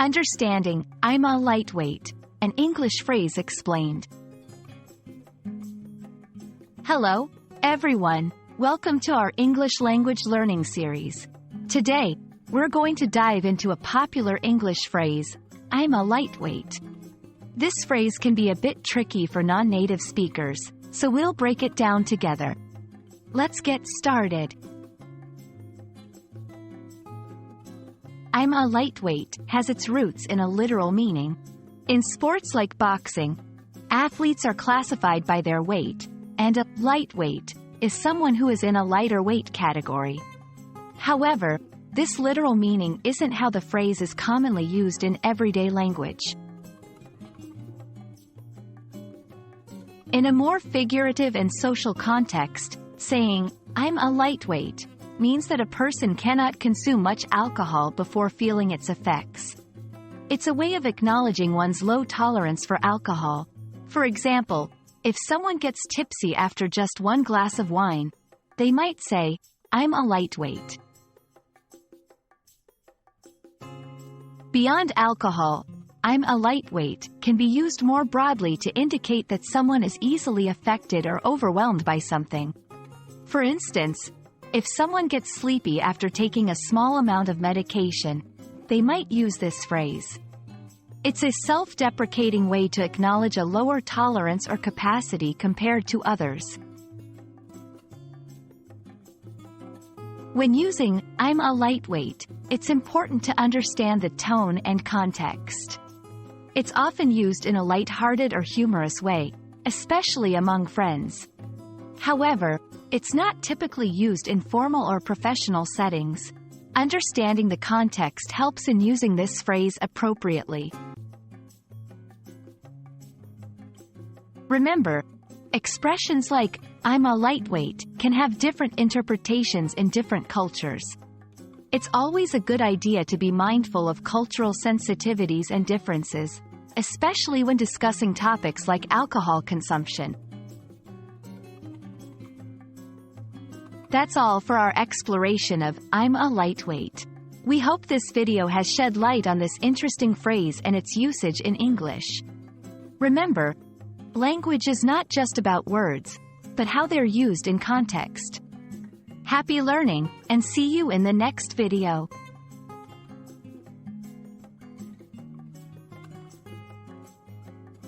Understanding I'm a lightweight, an English phrase explained. Hello, everyone. Welcome to our English language learning series. Today, we're going to dive into a popular English phrase, I'm a lightweight. This phrase can be a bit tricky for non-native speakers, so we'll break it down together. Let's get started. I'm a lightweight has its roots in a literal meaning. In sports like boxing, athletes are classified by their weight, and a lightweight is someone who is in a lighter weight category. However, this literal meaning isn't how the phrase is commonly used in everyday language. In a more figurative and social context, saying, I'm a lightweight, means that a person cannot consume much alcohol before feeling its effects. It's a way of acknowledging one's low tolerance for alcohol. For example, if someone gets tipsy after just one glass of wine, they might say, I'm a lightweight. Beyond alcohol, I'm a lightweight can be used more broadly to indicate that someone is easily affected or overwhelmed by something. For instance, if someone gets sleepy after taking a small amount of medication, they might use this phrase. It's a self-deprecating way to acknowledge a lower tolerance or capacity compared to others. When using I'm a lightweight, it's important to understand the tone and context. It's often used in a light-hearted or humorous way, especially among friends. However, it's not typically used in formal or professional settings. Understanding the context helps in using this phrase appropriately. Remember, expressions like, I'm a lightweight, can have different interpretations in different cultures. It's always a good idea to be mindful of cultural sensitivities and differences, especially when discussing topics like alcohol consumption. That's all for our exploration of I'm a lightweight. We hope this video has shed light on this interesting phrase and its usage in English. Remember, language is not just about words, but how they're used in context. Happy learning, and see you in the next video.